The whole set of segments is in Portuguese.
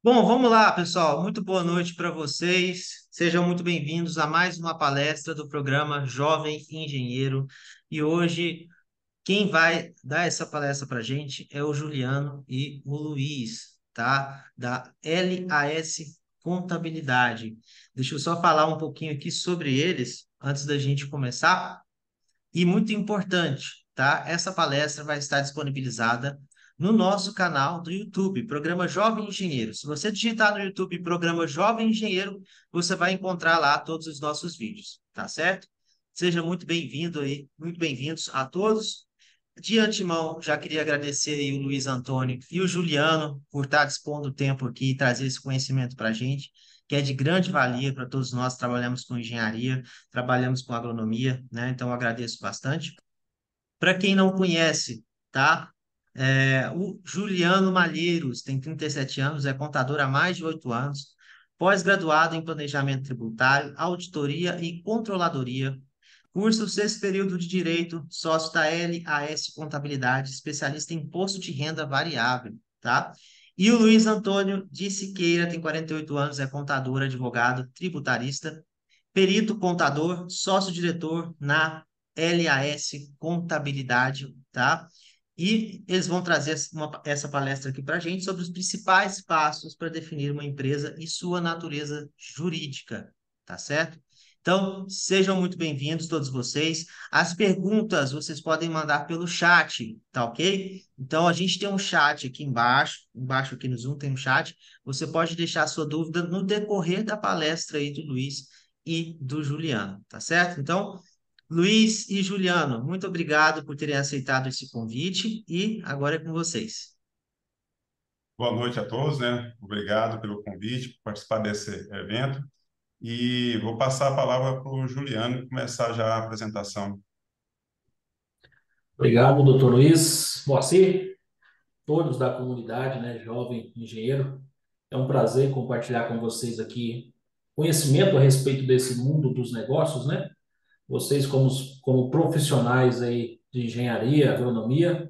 Bom, vamos lá, pessoal. Muito boa noite para vocês. Sejam muito bem-vindos a mais uma palestra do programa Jovem Engenheiro. E hoje, quem vai dar essa palestra para a gente é o Juliano e o Luiz, tá? Da LAS Contabilidade. Deixa eu só falar um pouquinho aqui sobre eles antes da gente começar. E muito importante, tá? Essa palestra vai estar disponibilizada no nosso canal do YouTube, Programa Jovem Engenheiro. Se você digitar no YouTube Programa Jovem Engenheiro, você vai encontrar lá todos os nossos vídeos, tá certo? Seja muito bem-vindo aí, muito bem-vindos a todos. De antemão, já queria agradecer aí o Luiz Antônio e o Juliano por estar dispondo o tempo aqui e trazer esse conhecimento para a gente, que é de grande valia para todos nós que trabalhamos com engenharia, trabalhamos com agronomia, né? Então, eu agradeço bastante. Para quem não conhece, tá? O Juliano Malheiros tem 37 anos, é contador há mais de 8 anos, pós-graduado em Planejamento Tributário, Auditoria e Controladoria, curso sexto período de Direito, sócio da LAS Contabilidade, especialista em imposto de renda variável, tá? E o Luiz Antônio de Siqueira tem 48 anos, é contador, advogado, tributarista, perito contador, sócio-diretor na LAS Contabilidade, tá? E eles vão trazer essa palestra aqui para a gente sobre os principais passos para definir uma empresa e sua natureza jurídica, tá certo? Então, sejam muito bem-vindos todos vocês. As perguntas vocês podem mandar pelo chat, tá ok? Então, a gente tem um chat aqui embaixo aqui no Zoom tem um chat. Você pode deixar a sua dúvida no decorrer da palestra aí do Luiz e do Juliano, tá certo? Então, Luiz e Juliano, muito obrigado por terem aceitado esse convite e agora é com vocês. Boa noite a todos, né? Obrigado pelo convite, por participar desse evento. E vou passar a palavra para o Juliano começar já a apresentação. Obrigado, doutor Luiz, Moacir, todos da comunidade, né, jovem engenheiro. É um prazer compartilhar com vocês aqui conhecimento a respeito desse mundo dos negócios, né? Vocês como profissionais aí de engenharia, agronomia,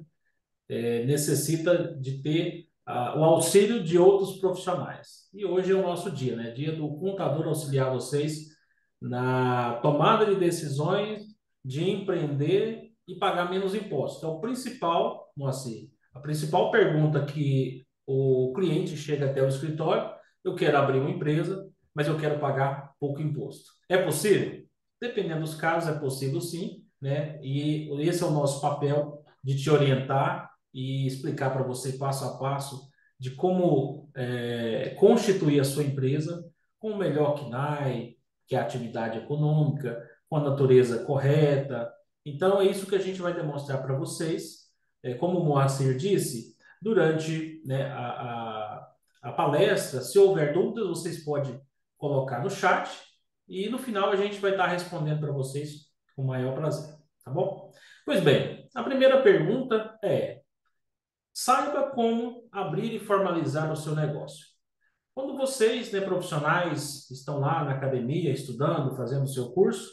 necessita de ter o auxílio de outros profissionais. E hoje é o nosso dia, né? Dia do contador auxiliar vocês na tomada de decisões de empreender e pagar menos impostos. Então, o principal, Moacir, a principal pergunta que o cliente chega até o escritório: eu quero abrir uma empresa, mas eu quero pagar pouco imposto. É possível? Dependendo dos casos, é possível sim, né? E esse é o nosso papel de te orientar e explicar para você passo a passo de como constituir a sua empresa com o melhor KNAI, que é a atividade econômica, com a natureza correta. Então, é isso que a gente vai demonstrar para vocês. Como o Moacir disse, durante, né, a palestra, se houver dúvidas, vocês podem colocar no chat e no final a gente vai estar respondendo para vocês com o maior prazer, tá bom? Pois bem, a primeira pergunta é: saiba como abrir e formalizar o seu negócio. Quando vocês, né, profissionais, estão lá na academia estudando, fazendo o seu curso,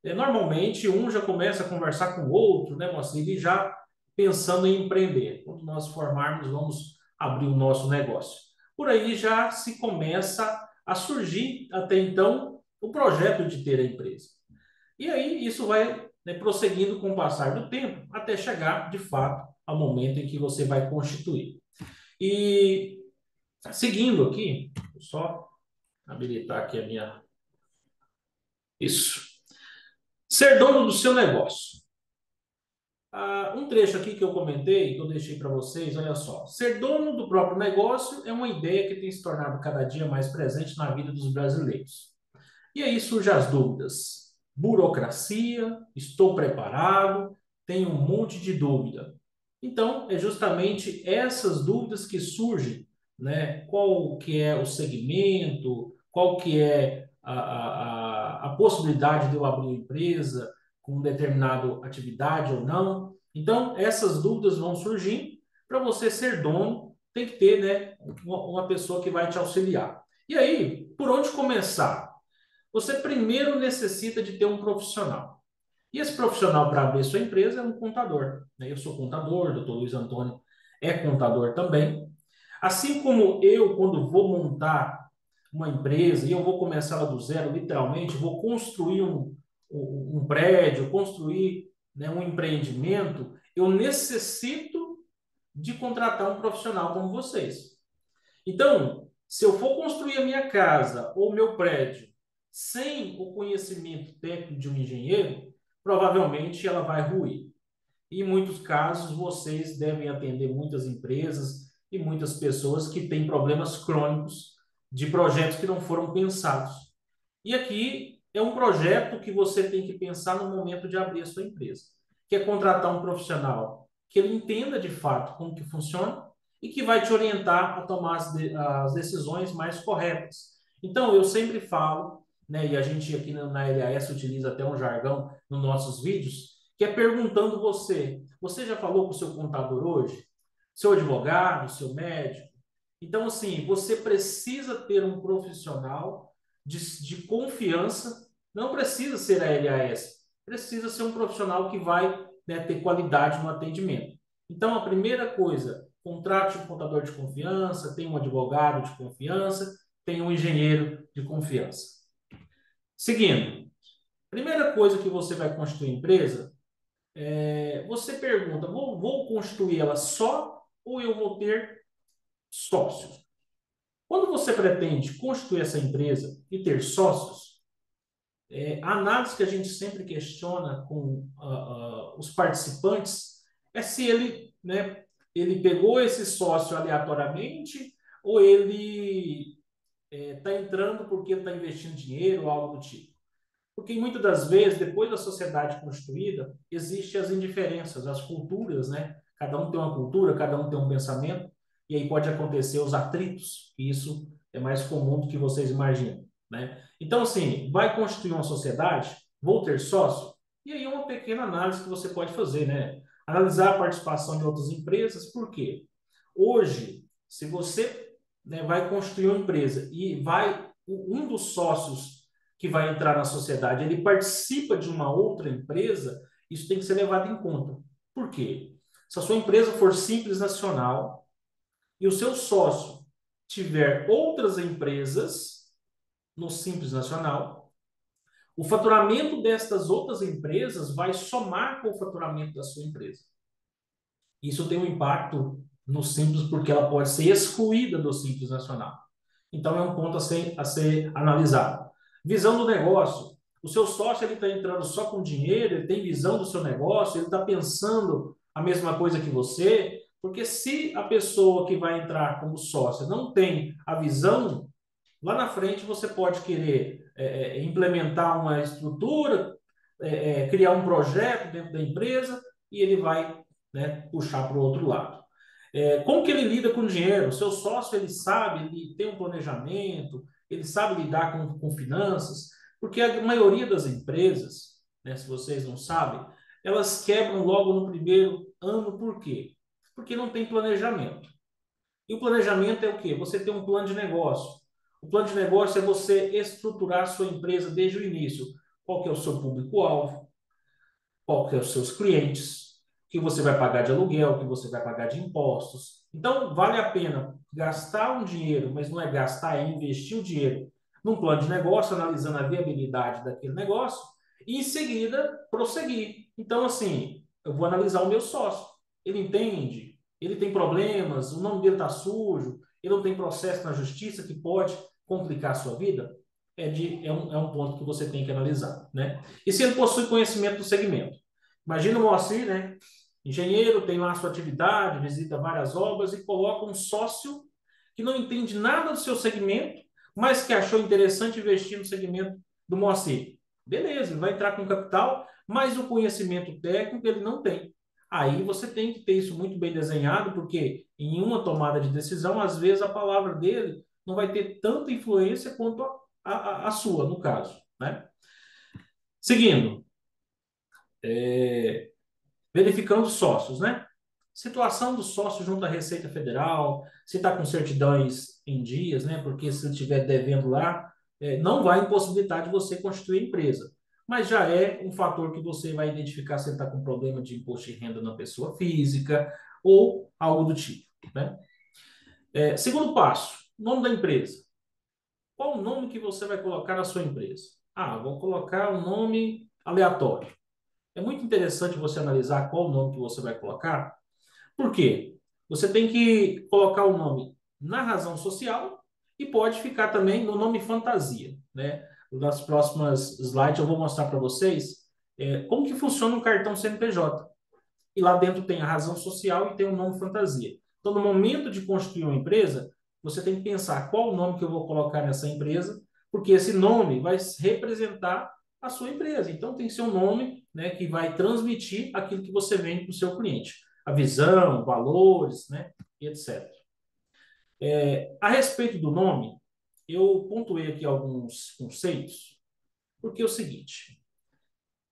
normalmente um já começa a conversar com o outro, né, Moacir, e já pensando em empreender. Quando nós formarmos, vamos abrir o nosso negócio. Por aí já se começa a surgir, até então, o projeto de ter a empresa. E aí isso vai, né, prosseguindo com o passar do tempo, até chegar, de fato, ao momento em que você vai constituir. E seguindo aqui, vou só habilitar aqui a minha. Isso. Ser dono do seu negócio. Um trecho aqui que eu comentei, que eu deixei para vocês, olha só. Ser dono do próprio negócio é uma ideia que tem se tornado cada dia mais presente na vida dos brasileiros. E aí surgem as dúvidas. Burocracia, estou preparado, tenho um monte de dúvida. Então, é justamente essas dúvidas que surgem, né? Qual que é o segmento, qual que é a possibilidade de eu abrir uma empresa com determinada atividade ou não. Então, essas dúvidas vão surgir. Para você ser dono, tem que ter, né, uma pessoa que vai te auxiliar. E aí, por onde começar? Você primeiro necessita de ter um profissional. E esse profissional para abrir sua empresa é um contador, né? Eu sou contador, doutor Luiz Antônio é contador também. Assim como eu, quando vou montar uma empresa e eu vou começar ela do zero, literalmente, vou construir um prédio, construir, né, um empreendimento, eu necessito de contratar um profissional como vocês. Então, se eu for construir a minha casa ou o meu prédio sem o conhecimento técnico de um engenheiro, provavelmente ela vai ruir. E em muitos casos, vocês devem atender muitas empresas e muitas pessoas que têm problemas crônicos de projetos que não foram pensados. E aqui é um projeto que você tem que pensar no momento de abrir a sua empresa, que é contratar um profissional que ele entenda de fato como que funciona e que vai te orientar a tomar as decisões mais corretas. Então, eu sempre falo, né, e a gente aqui na LAS utiliza até um jargão nos nossos vídeos, que é perguntando você já falou com o seu contador hoje? Seu advogado, seu médico? Então, assim, você precisa ter um profissional de confiança, não precisa ser a LAS, precisa ser um profissional que vai, né, ter qualidade no atendimento. Então, a primeira coisa, contrate um contador de confiança, tenha um advogado de confiança, tenha um engenheiro de confiança. Seguindo, primeira coisa que você vai construir empresa, você pergunta, vou construir ela só ou eu vou ter sócios? Quando você pretende construir essa empresa e ter sócios, a análise que a gente sempre questiona com os participantes é se ele, né, ele pegou esse sócio aleatoriamente ou ele está entrando porque ele está investindo dinheiro ou algo do tipo. Porque muitas das vezes, depois da sociedade construída, existem as indiferenças, as culturas, né? Cada um tem uma cultura, cada um tem um pensamento, e aí pode acontecer os atritos, e isso é mais comum do que vocês imaginam, né? Então, assim, vai constituir uma sociedade, vou ter sócio, e aí é uma pequena análise que você pode fazer, né? Analisar a participação de outras empresas, por quê? Hoje, se você, né, vai construir uma empresa e um dos sócios que vai entrar na sociedade, ele participa de uma outra empresa, isso tem que ser levado em conta. Por quê? Se a sua empresa for simples nacional e o seu sócio tiver outras empresas no simples nacional, o faturamento destas outras empresas vai somar com o faturamento da sua empresa. Isso tem um impacto no simples porque ela pode ser excluída do simples nacional. Então é um ponto a ser analisado. Visão do negócio. O seu sócio ele está entrando só com dinheiro, ele tem visão do seu negócio, ele está pensando a mesma coisa que você, porque se a pessoa que vai entrar como sócio não tem a visão, lá na frente você pode querer implementar uma estrutura, criar um projeto dentro da empresa e ele vai, né, puxar para o outro lado. Como que ele lida com o dinheiro? O seu sócio, ele sabe, ele tem um planejamento, ele sabe lidar com finanças, porque a maioria das empresas, né, se vocês não sabem, elas quebram logo no primeiro ano, por quê? Porque não tem planejamento. E o planejamento é o quê? Você tem um plano de negócio. O plano de negócio é você estruturar a sua empresa desde o início. Qual que é o seu público-alvo? Qual que é os seus clientes? O que você vai pagar de aluguel? O que você vai pagar de impostos? Então, vale a pena gastar um dinheiro, mas não é gastar, é investir o dinheiro num plano de negócio, analisando a viabilidade daquele negócio, e em seguida prosseguir. Então, assim, eu vou analisar o meu sócio. Ele entende? Ele tem problemas? O nome dele está sujo? Ele não tem processo na justiça que pode complicar a sua vida? É um ponto que você tem que analisar, né? E se ele possui conhecimento do segmento? Imagina o Moacir, né? Engenheiro, tem lá a sua atividade, visita várias obras e coloca um sócio que não entende nada do seu segmento, mas que achou interessante investir no segmento do Moacir. Beleza, ele vai entrar com capital, mas o conhecimento técnico ele não tem. Aí você tem que ter isso muito bem desenhado, porque em uma tomada de decisão, às vezes a palavra dele não vai ter tanta influência quanto a sua, no caso, né? Seguindo, verificando os sócios, né? Situação do sócio junto à Receita Federal, se está com certidões em dias, né? Porque se ele estiver devendo lá, não vai impossibilitar de você constituir empresa. Mas já é um fator que você vai identificar se ele está com problema de imposto de renda na pessoa física ou algo do tipo, né? Segundo passo, nome da empresa. Qual o nome que você vai colocar na sua empresa? Ah, vou colocar um nome aleatório. É muito interessante você analisar qual o nome que você vai colocar. Por quê? Você tem que colocar o nome na razão social e pode ficar também no nome fantasia, né? Nas próximas slides eu vou mostrar para vocês como que funciona um cartão CNPJ. E lá dentro tem a razão social e tem o nome fantasia. Então, no momento de construir uma empresa, você tem que pensar qual o nome que eu vou colocar nessa empresa, porque esse nome vai representar a sua empresa. Então, tem que ser um nome, né, que vai transmitir aquilo que você vende para o seu cliente. A visão, valores, né, e etc. A respeito do nome, eu pontuei aqui alguns conceitos, porque é o seguinte: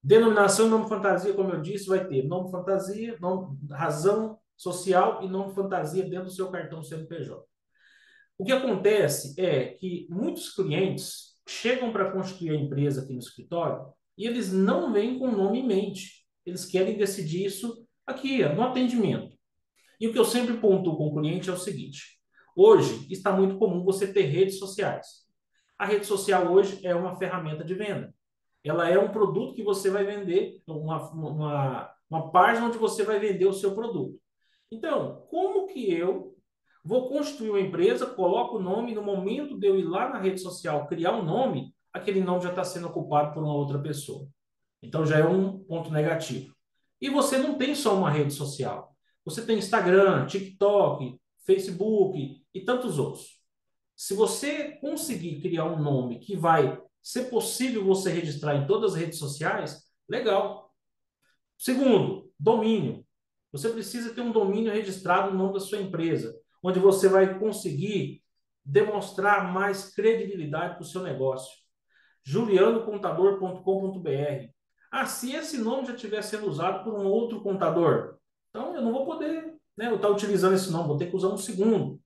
denominação e nome fantasia, como eu disse, vai ter nome fantasia, nome, razão social e nome fantasia dentro do seu cartão CNPJ. O que acontece é que muitos clientes chegam para constituir a empresa aqui no escritório e eles não vêm com o nome em mente. Eles querem decidir isso aqui, no atendimento. E o que eu sempre pontuo com o cliente é o seguinte: hoje está muito comum você ter redes sociais. A rede social hoje é uma ferramenta de venda. Ela é um produto que você vai vender, uma página onde você vai vender o seu produto. Então, como que eu vou construir uma empresa, coloco o nome, no momento de eu ir lá na rede social criar um nome, aquele nome já está sendo ocupado por uma outra pessoa. Então, já é um ponto negativo. E você não tem só uma rede social. Você tem Instagram, TikTok, Facebook e tantos outros. Se você conseguir criar um nome que vai ser possível você registrar em todas as redes sociais, legal. Segundo, domínio. Você precisa ter um domínio registrado no nome da sua empresa, onde você vai conseguir demonstrar mais credibilidade para o seu negócio. julianocontador.com.br. Ah, se esse nome já estiver sendo usado por um outro contador, então eu não vou poder, né, eu estar utilizando esse nome, vou ter que usar um segundo.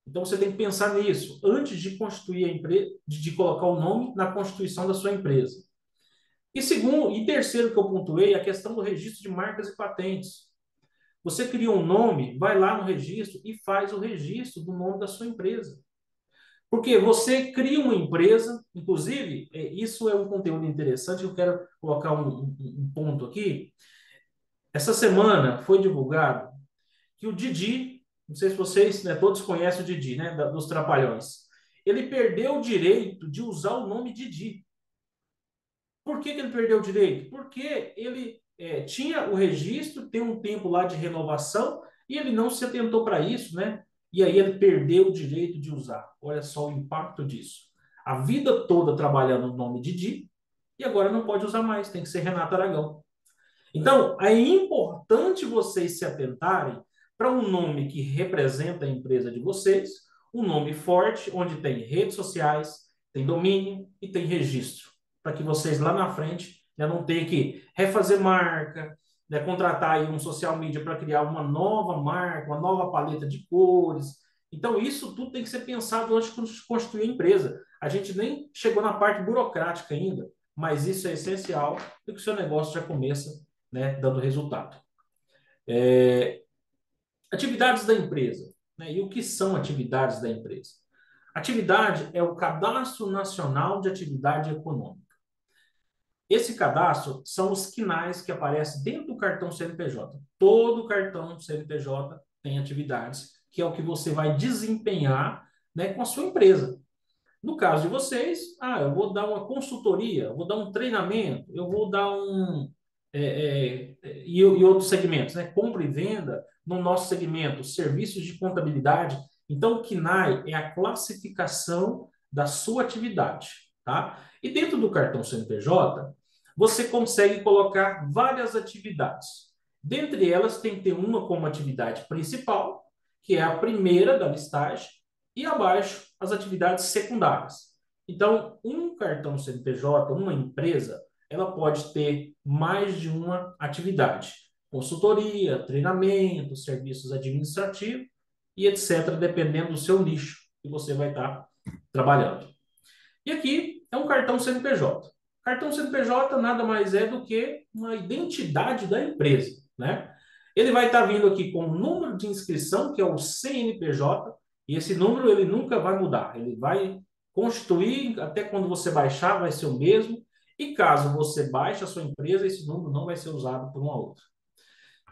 Então você tem que pensar nisso antes de constituir a empresa, de colocar o nome na constituição da sua empresa. E segundo, e terceiro que eu pontuei, a questão do registro de marcas e patentes. Você cria um nome, vai lá no registro e faz o registro do nome da sua empresa. Porque você cria uma empresa, inclusive, isso é um conteúdo interessante, eu quero colocar um ponto aqui. Essa semana foi divulgado que o Didi, não sei se vocês, né, todos conhecem o Didi, né, dos Trapalhões, ele perdeu o direito de usar o nome Didi. Por que ele perdeu o direito? Porque ele tinha o registro, tem um tempo lá de renovação, e ele não se atentou para isso, né? E aí ele perdeu o direito de usar. Olha só o impacto disso. A vida toda trabalhando no nome Didi, e agora não pode usar mais, tem que ser Renato Aragão. Então, é importante vocês se atentarem para um nome que representa a empresa de vocês, um nome forte, onde tem redes sociais, tem domínio e tem registro, para que vocês lá na frente, né, não tenham que refazer marca, né, contratar aí um social media para criar uma nova marca, uma nova paleta de cores. Então, isso tudo tem que ser pensado antes de constituir a empresa. A gente nem chegou na parte burocrática ainda, mas isso é essencial para que o seu negócio já comece, né, dando resultado. Atividades da empresa. Né? E o que são atividades da empresa? Atividade é o Cadastro Nacional de Atividade Econômica. Esse cadastro são os quinais que aparecem dentro do cartão CNPJ. Todo cartão CNPJ tem atividades, que é o que você vai desempenhar, né, com a sua empresa. No caso de vocês, eu vou dar uma consultoria, eu vou dar um treinamento, eu vou dar e outros segmentos, né? Compra e venda, no nosso segmento, serviços de contabilidade. Então, o KNAI é a classificação da sua atividade, tá? E dentro do cartão CNPJ, você consegue colocar várias atividades. Dentre elas, tem que ter uma como atividade principal, que é a primeira da listagem, e abaixo as atividades secundárias. Então, um cartão CNPJ, uma empresa, ela pode ter mais de uma atividade. Consultoria, treinamento, serviços administrativos e etc., dependendo do seu nicho que você vai estar trabalhando. E aqui é um cartão CNPJ. Cartão CNPJ nada mais é do que uma identidade da empresa, né? Ele vai estar vindo aqui com o número de inscrição, que é o CNPJ, E esse número ele nunca vai mudar. Ele vai constituir, até quando você baixar, vai ser o mesmo. E caso você baixe a sua empresa, esse número não vai ser usado por uma outra.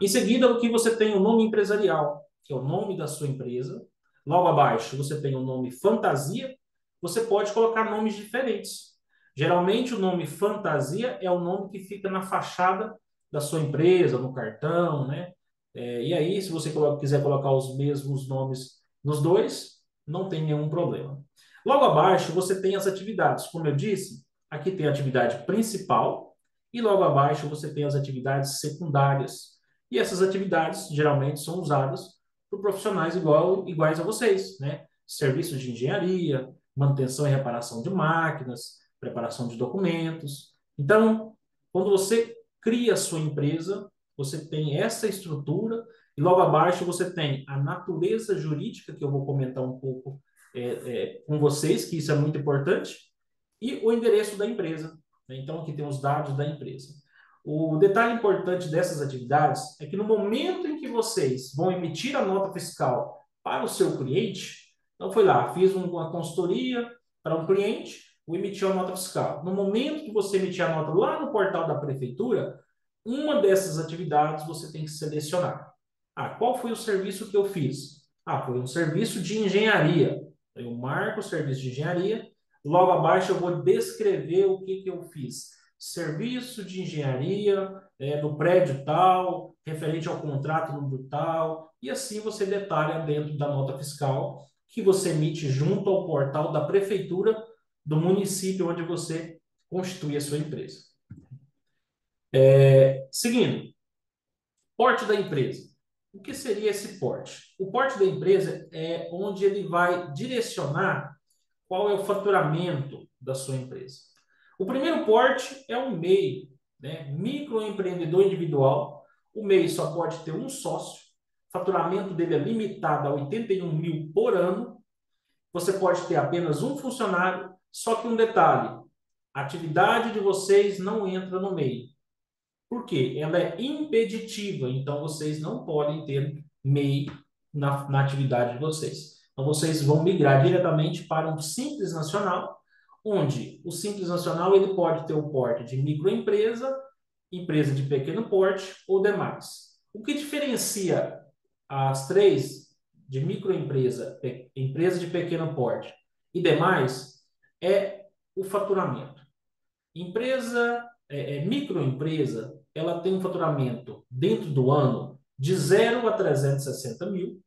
Em seguida, o que você tem o nome empresarial, que é o nome da sua empresa. Logo abaixo, você tem o nome fantasia. Você pode colocar nomes diferentes. Geralmente, o nome fantasia é o nome que fica na fachada da sua empresa, no cartão, né? E aí, se você quiser colocar os mesmos nomes nos dois, não tem nenhum problema. Logo abaixo, você tem as atividades. Como eu disse, aqui tem a atividade principal e logo abaixo você tem as atividades secundárias. E essas atividades geralmente são usadas por profissionais iguais a vocês, né? Serviços de engenharia, manutenção e reparação de máquinas, preparação de documentos. Então, quando você cria a sua empresa, você tem essa estrutura e logo abaixo você tem a natureza jurídica, que eu vou comentar um pouco com vocês, que isso é muito importante, e o endereço da empresa, né? Então, aqui tem os dados da empresa. O detalhe importante dessas atividades é que no momento em que vocês vão emitir a nota fiscal para o seu cliente, então foi lá, fiz uma consultoria para um cliente, vou emitir a nota fiscal. No momento que você emitir a nota lá no portal da prefeitura, uma dessas atividades você tem que selecionar. Qual foi o serviço que eu fiz? Foi um serviço de engenharia. Eu marco o serviço de engenharia. Logo abaixo eu vou descrever o que eu fiz. Serviço de engenharia no prédio tal, referente ao contrato número tal, e assim você detalha dentro da nota fiscal que você emite junto ao portal da prefeitura do município onde você constitui a sua empresa. Seguindo, porte da empresa. O que seria esse porte? O porte da empresa é onde ele vai direcionar qual é o faturamento da sua empresa. O primeiro porte é um MEI, né? Microempreendedor individual. O MEI só pode ter um sócio, o faturamento dele é limitado a 81 mil por ano. Você pode ter apenas um funcionário, só que um detalhe, a atividade de vocês não entra no MEI. Por quê? Ela é impeditiva, então vocês não podem ter MEI na atividade de vocês. Então vocês vão migrar diretamente para um Simples Nacional, onde o Simples Nacional ele pode ter o porte de microempresa, empresa de pequeno porte ou demais. O que diferencia as três de microempresa, empresa de pequeno porte e demais é o faturamento. Microempresa, ela tem um faturamento dentro do ano de 0 a 360 mil.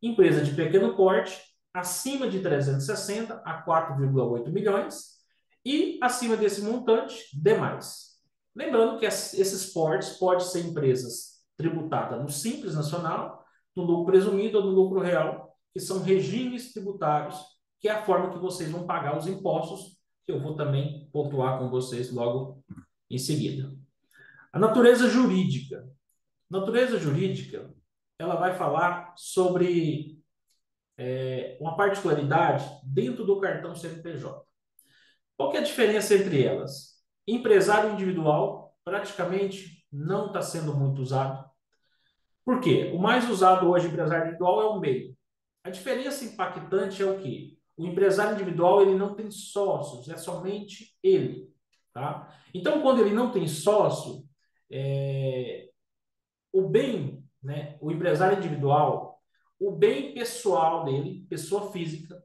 Empresa de pequeno porte, acima de 360 a 4,8 milhões. E acima desse montante, demais. Lembrando que esses portes podem ser empresas tributadas no Simples Nacional, no lucro presumido ou no lucro real, que são regimes tributários, que é a forma que vocês vão pagar os impostos, que eu vou também pontuar com vocês logo em seguida. A natureza jurídica. Natureza jurídica, ela vai falar sobre uma particularidade dentro do cartão CNPJ. Qual que é a diferença entre elas? Empresário individual praticamente não está sendo muito usado. Por quê? O mais usado hoje, empresário individual, é o MEI. A diferença impactante é o quê? O empresário individual ele não tem sócios, é somente ele. Tá? Então, quando ele não tem sócio, o bem, né, o empresário individual, o bem pessoal dele, pessoa física,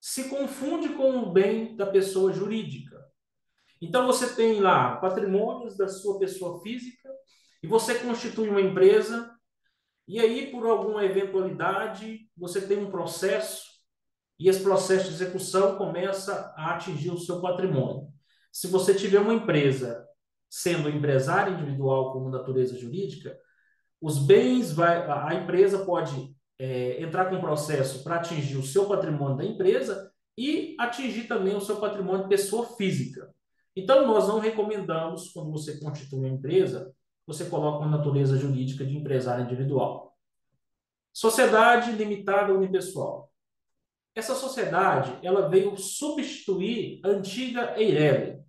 se confunde com o bem da pessoa jurídica. Então, você tem lá patrimônios da sua pessoa física e você constitui uma empresa e aí, por alguma eventualidade, você tem um processo e esse processo de execução começa a atingir o seu patrimônio. Se você tiver uma empresa sendo empresário individual como natureza jurídica, os bens, a empresa pode entrar com processo para atingir o seu patrimônio da empresa e atingir também o seu patrimônio de pessoa física. Então, nós não recomendamos, quando você constitui uma empresa, você coloca uma natureza jurídica de empresário individual. Sociedade limitada unipessoal. Essa sociedade ela veio substituir a antiga EIRELI.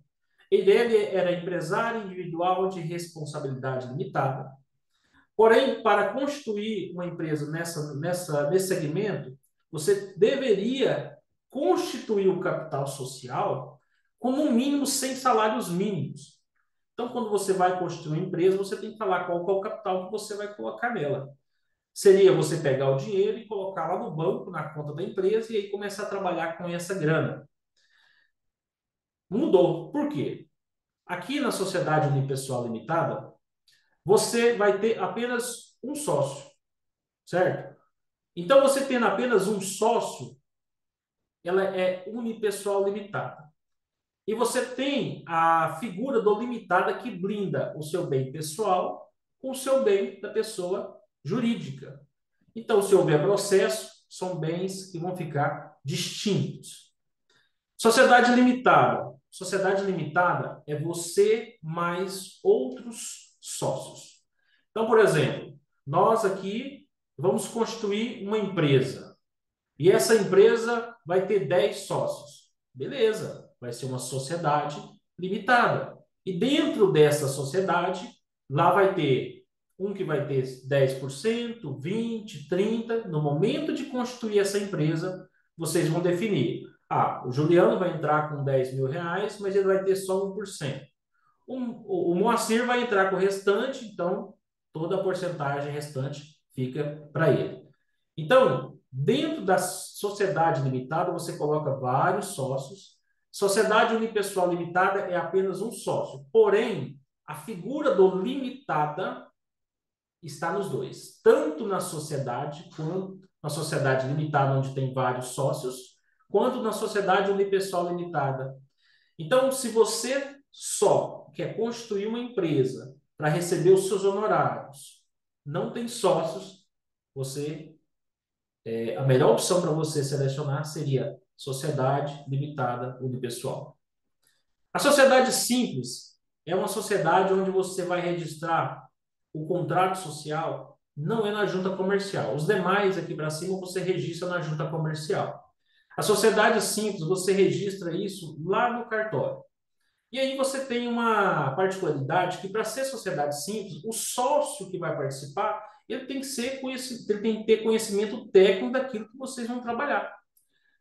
EIRELI era empresário individual de responsabilidade limitada. Porém, para constituir uma empresa nesse segmento, você deveria constituir o capital social com no mínimo 100 salários mínimos. Então, quando você vai constituir uma empresa, você tem que falar qual é o capital que você vai colocar nela. Seria você pegar o dinheiro e colocar lá no banco, na conta da empresa, e aí começar a trabalhar com essa grana. Mudou. Por quê? Aqui na sociedade unipessoal limitada, você vai ter apenas um sócio, certo? Então, você tendo apenas um sócio, ela é unipessoal limitada. E você tem a figura do limitada que blinda o seu bem pessoal com o seu bem da pessoa jurídica. Então, se houver processo, são bens que vão ficar distintos. Sociedade limitada. Sociedade limitada é você mais outros sócios. Então, por exemplo, nós aqui vamos constituir uma empresa. E essa empresa vai ter 10 sócios. Beleza, vai ser uma sociedade limitada. E dentro dessa sociedade, lá vai ter um que vai ter 10%, 20%, 30%. No momento de constituir essa empresa, vocês vão definir. O Juliano vai entrar com 10 mil reais, mas ele vai ter só 1%. O Moacir vai entrar com o restante, então toda a porcentagem restante fica para ele. Então, dentro da sociedade limitada, você coloca vários sócios. Sociedade unipessoal limitada é apenas um sócio. Porém, a figura do limitada está nos dois. Tanto na sociedade, quanto na sociedade limitada, onde tem vários sócios, quanto na sociedade unipessoal limitada. Então, se você só quer constituir uma empresa para receber os seus honorários, não tem sócios, a melhor opção para você selecionar seria sociedade limitada unipessoal. A sociedade simples é uma sociedade onde você vai registrar o contrato social, não é na junta comercial. Os demais aqui para cima você registra na junta comercial. A sociedade simples, você registra isso lá no cartório. E aí você tem uma particularidade que, para ser sociedade simples, o sócio que vai participar, ele tem que ter conhecimento técnico daquilo que vocês vão trabalhar.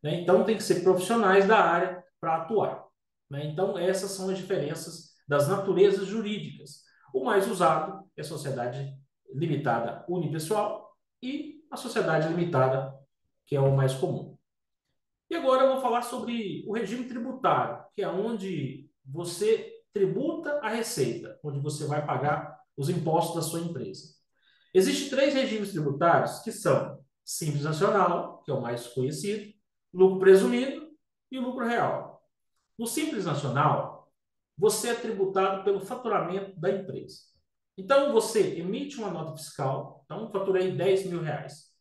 Né? Então, tem que ser profissionais da área para atuar. Né? Então, essas são as diferenças das naturezas jurídicas. O mais usado é a sociedade limitada unipessoal e a sociedade limitada, que é o mais comum. E agora eu vou falar sobre o regime tributário, que é onde você tributa a receita, onde você vai pagar os impostos da sua empresa. Existem 3 regimes tributários, que são Simples Nacional, que é o mais conhecido, lucro presumido e o lucro real. No Simples Nacional, você é tributado pelo faturamento da empresa. Então, você emite uma nota fiscal, então, faturei 10 mil reais.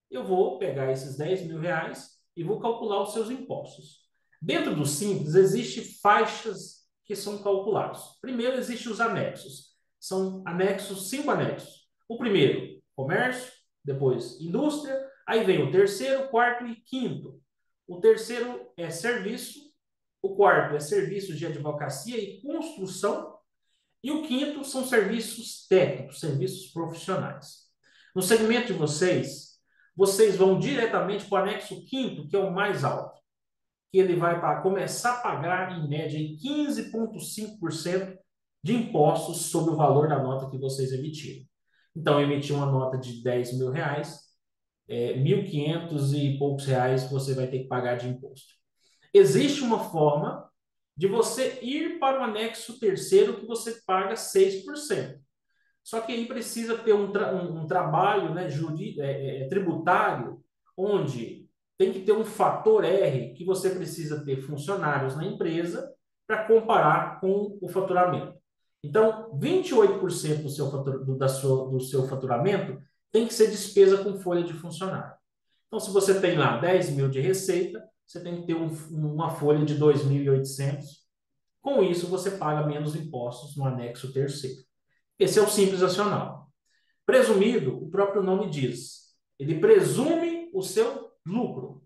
Eu vou pegar esses 10 mil reais e vou calcular os seus impostos. Dentro do Simples, existem faixas que são calculadas. Primeiro, existem os anexos. São anexos, 5 anexos. O primeiro, comércio, depois indústria, aí vem o terceiro, quarto e quinto. O terceiro é serviço, o quarto é serviços de advocacia e construção, e o quinto são serviços técnicos, serviços profissionais. No segmento de vocês vão diretamente para o anexo quinto, que é o mais alto, que ele vai começar a pagar, em média, 15,5% de impostos sobre o valor da nota que vocês emitiram. Então, eu emiti uma nota de 10 mil reais, 1.500 e poucos reais você vai ter que pagar de imposto. Existe uma forma de você ir para o anexo terceiro que você paga 6%. Só que aí precisa ter um trabalho, né, tributário, onde tem que ter um fator R, que você precisa ter funcionários na empresa para comparar com o faturamento. Então, 28% do seu faturamento tem que ser despesa com folha de funcionário. Então, se você tem lá 10 mil de receita, você tem que ter uma folha de 2.800. Com isso, você paga menos impostos no anexo terceiro. Esse é o Simples Nacional. Presumido, o próprio nome diz. Ele presume o seu lucro.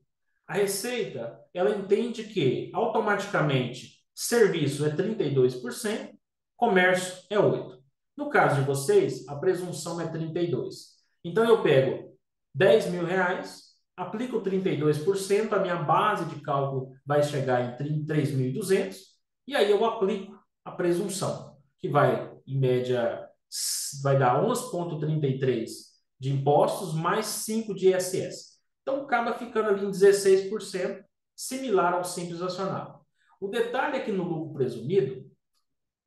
A Receita, ela entende que, automaticamente, serviço é 32%, comércio é 8%. No caso de vocês, a presunção é 32%. Então, eu pego 10 mil reais, aplico 32%, a minha base de cálculo vai chegar em 3.200, e aí eu aplico a presunção, que vai, em média, vai dar 11,33 de impostos mais 5 de ISS. Então, acaba ficando ali em 16%, similar ao Simples Nacional. O detalhe é que no lucro presumido,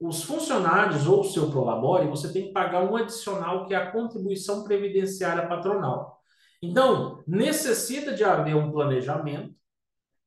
os funcionários ou o seu prolabore, você tem que pagar um adicional, que é a contribuição previdenciária patronal. Então, necessita de haver um planejamento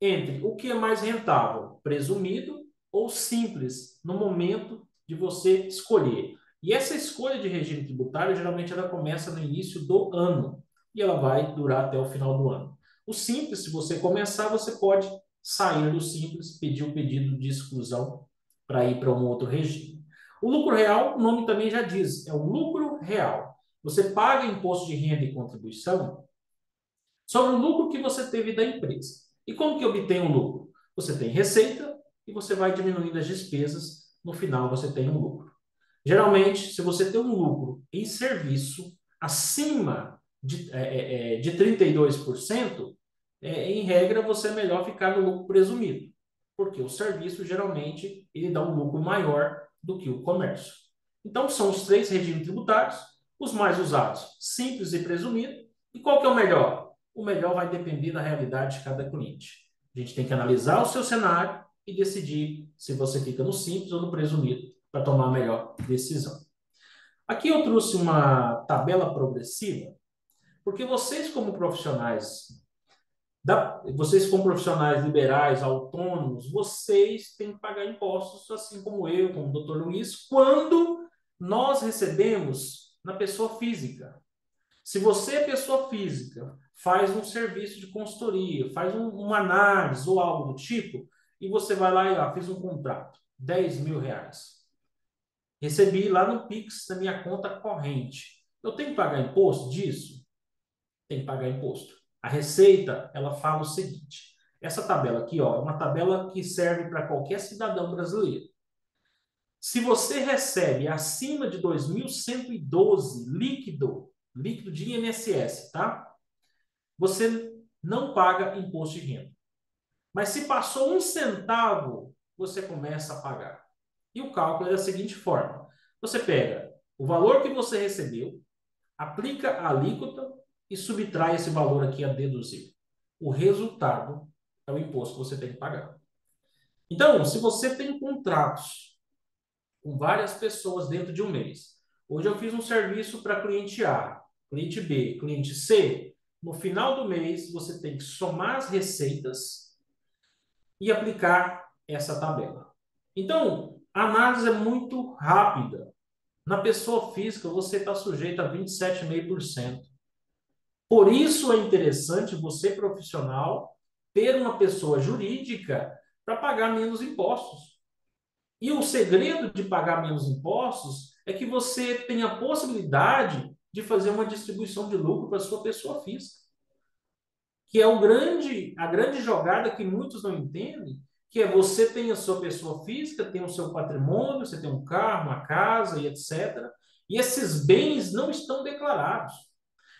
entre o que é mais rentável, presumido ou simples, no momento de você escolher. E essa escolha de regime tributário, geralmente, ela começa no início do ano e ela vai durar até o final do ano. O simples, se você começar, você pode sair do simples, pedir o pedido de exclusão para ir para um outro regime. O lucro real, o nome também já diz, é o lucro real. Você paga imposto de renda e contribuição sobre o lucro que você teve da empresa. E como que obtém o lucro? Você tem receita e você vai diminuindo as despesas, no final você tem um lucro. Geralmente, se você tem um lucro em serviço acima de 32%, em regra, você é melhor ficar no lucro presumido, porque o serviço, geralmente, ele dá um lucro maior do que o comércio. Então, são os 3 regimes tributários, os mais usados, simples e presumido. E qual que é o melhor? O melhor vai depender da realidade de cada cliente. A gente tem que analisar o seu cenário e decidir se você fica no simples ou no presumido para tomar a melhor decisão. Aqui eu trouxe uma tabela progressiva, porque vocês como profissionais liberais, autônomos, vocês têm que pagar impostos, assim como eu, como o Dr. Luiz, quando nós recebemos na pessoa física. Se você, pessoa física, faz um serviço de consultoria, faz uma análise ou algo do tipo, e você vai lá e fiz um contrato, R$ 10.000. Recebi lá no Pix, na minha conta corrente. Eu tenho que pagar imposto disso? Tem que pagar imposto. A Receita, ela fala o seguinte, essa tabela aqui, ó, é uma tabela que serve para qualquer cidadão brasileiro. Se você recebe acima de 2.112 líquido de INSS, tá? Você não paga imposto de renda. Mas se passou 1 centavo, você começa a pagar. E o cálculo é da seguinte forma. Você pega o valor que você recebeu, aplica a alíquota e subtrai esse valor aqui a deduzir. O resultado é o imposto que você tem que pagar. Então, se você tem contratos com várias pessoas dentro de um mês, hoje eu fiz um serviço para cliente A, cliente B, cliente C, no final do mês você tem que somar as receitas e aplicar essa tabela. Então, a análise é muito rápida. Na pessoa física, você está sujeito a 27,5%. Por isso é interessante você, profissional, ter uma pessoa jurídica para pagar menos impostos. E o segredo de pagar menos impostos é que você tem a possibilidade de fazer uma distribuição de lucro para a sua pessoa física, que é a grande jogada que muitos não entendem, que é você tem a sua pessoa física, tem o seu patrimônio, você tem um carro, uma casa e etc. E esses bens não estão declarados.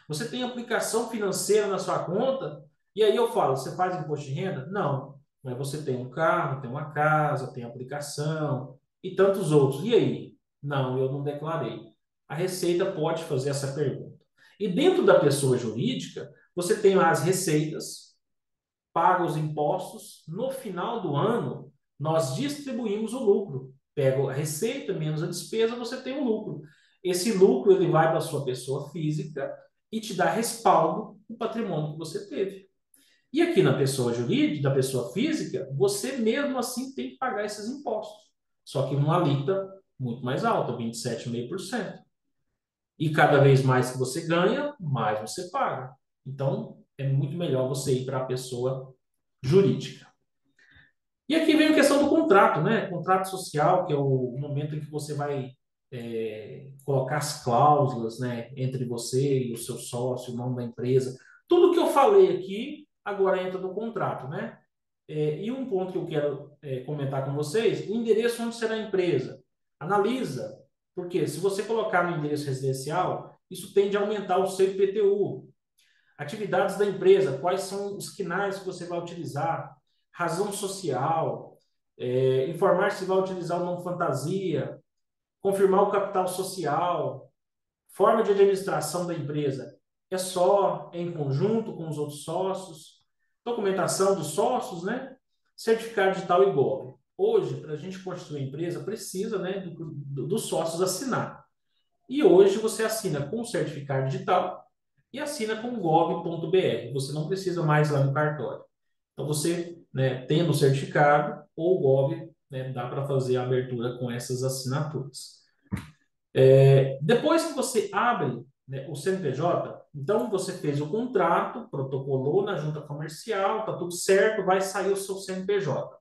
Você tem aplicação financeira na sua conta, e aí eu falo, você faz imposto de renda? Não. Mas você tem um carro, tem uma casa, tem aplicação e tantos outros. E aí? Não, eu não declarei. A Receita pode fazer essa pergunta. E dentro da pessoa jurídica, você tem lá as receitas, paga os impostos, no final do ano, nós distribuímos o lucro. Pega a receita menos a despesa, você tem um lucro. Esse lucro ele vai para a sua pessoa física e te dá respaldo no patrimônio que você teve. E aqui na pessoa jurídica, da pessoa física, você mesmo assim tem que pagar esses impostos. Só que uma alíquota muito mais alta, 27,5%. E cada vez mais que você ganha, mais você paga. Então, é muito melhor você ir para a pessoa jurídica. E aqui vem a questão do contrato, né? Contrato social, que é o momento em que você vai colocar as cláusulas, né, entre você e o seu sócio, o nome da empresa. Tudo que eu falei aqui agora entra no contrato, né? E um ponto que eu quero comentar com vocês, o endereço onde será a empresa. Analisa, porque se você colocar no endereço residencial, isso tende a aumentar o seu IPTU. atividades da empresa, quais são os quinais que você vai utilizar, razão social, informar se vai utilizar ou não fantasia, confirmar o capital social, forma de administração da empresa. É só, é em conjunto com os outros sócios, documentação dos sócios, né? Certificado digital e GOV. Hoje, para a gente constituir a empresa, precisa, né, dos sócios assinar. E hoje você assina com o certificado digital e assina com gov.br. Você não precisa mais ir lá no cartório. Então, você, né, tendo o certificado ou o gov, né, dá para fazer a abertura com essas assinaturas. Depois que você abre, né, o CNPJ, então você fez o contrato, protocolou na junta comercial, está tudo certo, vai sair o seu CNPJ.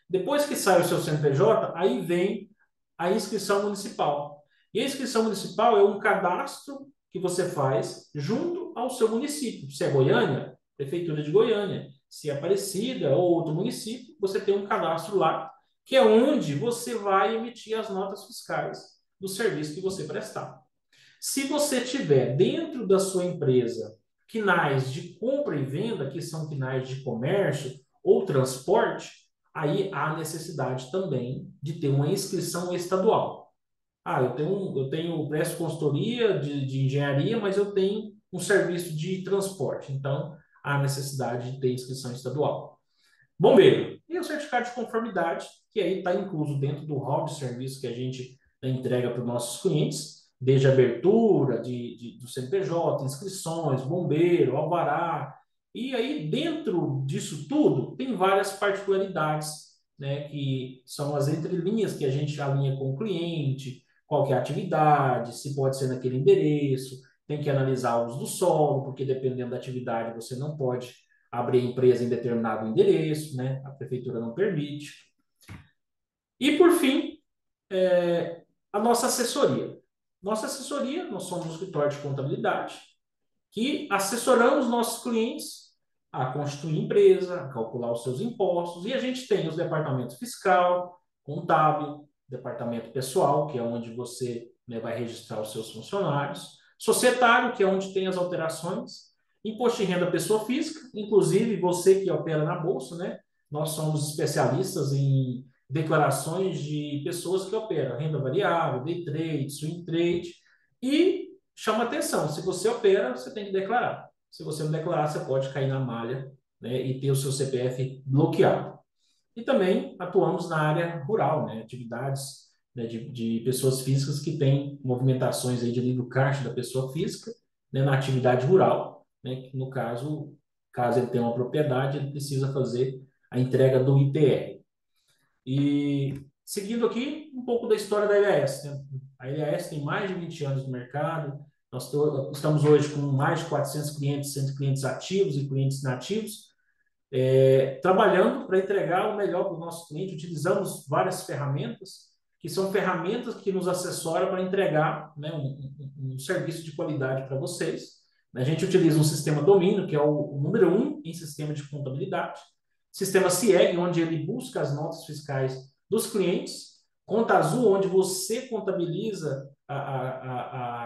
Depois que sai o seu CNPJ, aí vem a inscrição municipal. E a inscrição municipal é um cadastro que você faz junto ao seu município. Se é Goiânia, Prefeitura de Goiânia. Se é Aparecida ou outro município, você tem um cadastro lá, que é onde você vai emitir as notas fiscais do serviço que você prestar. Se você tiver dentro da sua empresa quinais de compra e venda, que são quinais de comércio ou transporte, aí há necessidade também de ter uma inscrição estadual. Presto consultoria de engenharia, mas eu tenho um serviço de transporte. Então, há necessidade de ter inscrição estadual. Bombeiro. E o certificado de conformidade, que aí está incluso dentro do hall de serviço que a gente entrega para os nossos clientes, desde abertura do CNPJ, inscrições, bombeiro, alvará. E aí, dentro disso tudo, tem várias particularidades, né, que são as entrelinhas que a gente alinha com o cliente, qual que é a atividade, se pode ser naquele endereço, tem que analisar o uso do solo, porque dependendo da atividade você não pode abrir empresa em determinado endereço, né? A prefeitura não permite. E, por fim, a nossa assessoria. Nossa assessoria, nós somos um escritório de contabilidade que assessoramos nossos clientes a constituir empresa, a calcular os seus impostos, e a gente tem os departamentos fiscal, contábil, departamento pessoal, que é onde você, né, vai registrar os seus funcionários, societário, que é onde tem as alterações, imposto de renda pessoa física, inclusive você que opera na bolsa, né? Nós somos especialistas em declarações de pessoas que operam renda variável, day trade, swing trade, e chama atenção, se você opera, você tem que declarar. Se você não declarar, você pode cair na malha, né, e ter o seu CPF bloqueado. E também atuamos na área rural, né, atividades, né, de pessoas físicas que têm movimentações aí de livro caixa da pessoa física, né, na atividade rural, né, no caso, caso ele tenha uma propriedade, ele precisa fazer a entrega do ITR. E seguindo aqui um pouco da história da LAS, né? A LAS tem mais de 20 anos no mercado, nós estamos hoje com mais de 400 clientes, entre clientes ativos e clientes inativos, trabalhando para entregar o melhor para o nosso cliente. Utilizamos várias ferramentas, que são ferramentas que nos assessoram para entregar, né, um serviço de qualidade para vocês. A gente utiliza um sistema domínio, que é o número 1 em sistema de contabilidade. Sistema CIEG, onde ele busca as notas fiscais dos clientes. Conta Azul, onde você contabiliza,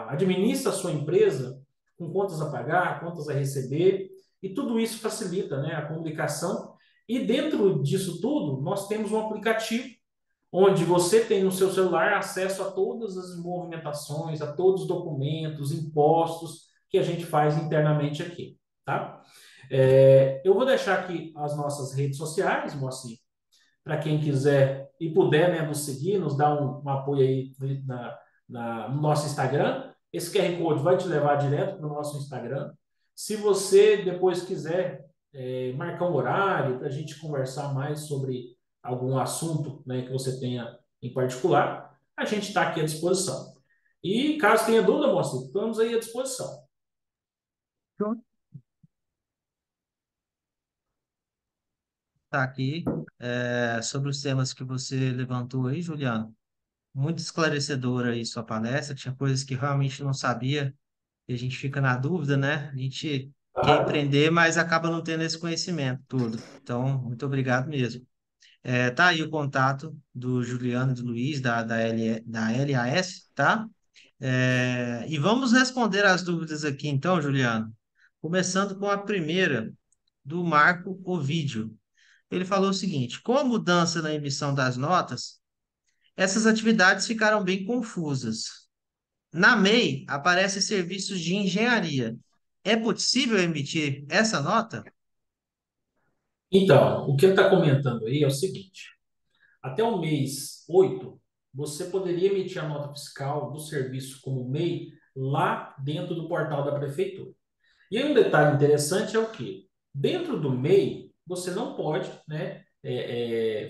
administra a sua empresa com contas a pagar, contas a receber, e tudo isso facilita, né, a comunicação. E dentro disso tudo, nós temos um aplicativo onde você tem no seu celular acesso a todas as movimentações, a todos os documentos, impostos que a gente faz internamente aqui, tá? Eu vou deixar aqui as nossas redes sociais, Moacir, para quem quiser e puder, né, nos seguir, nos dar um apoio aí no nosso Instagram. Esse QR Code vai te levar direto para o nosso Instagram. Se você depois quiser marcar um horário para a gente conversar mais sobre algum assunto, né, que você tenha em particular, a gente está aqui à disposição. E caso tenha dúvida, Moacir, estamos aí à disposição. Tá aqui, sobre os temas que você levantou aí, Juliano. Muito esclarecedora aí sua palestra, tinha coisas que realmente não sabia, e a gente fica na dúvida, né? A gente quer Claro. empreender, mas acaba não tendo esse conhecimento todo. Então, muito obrigado mesmo. Tá aí o contato do Juliano e do Luiz, da LAS, tá? E vamos responder as dúvidas aqui, então, Juliano. começando com a primeira, do Marco Ovídio. Ele falou o seguinte: com a mudança na emissão das notas, essas atividades ficaram bem confusas. Na MEI, aparecem serviços de engenharia. É possível emitir essa nota? Então, o que ele está comentando aí é o seguinte: até o mês 8, você poderia emitir a nota fiscal do serviço como MEI lá dentro do portal da prefeitura. E aí um detalhe interessante é o quê? Dentro do MEI, você não pode, né,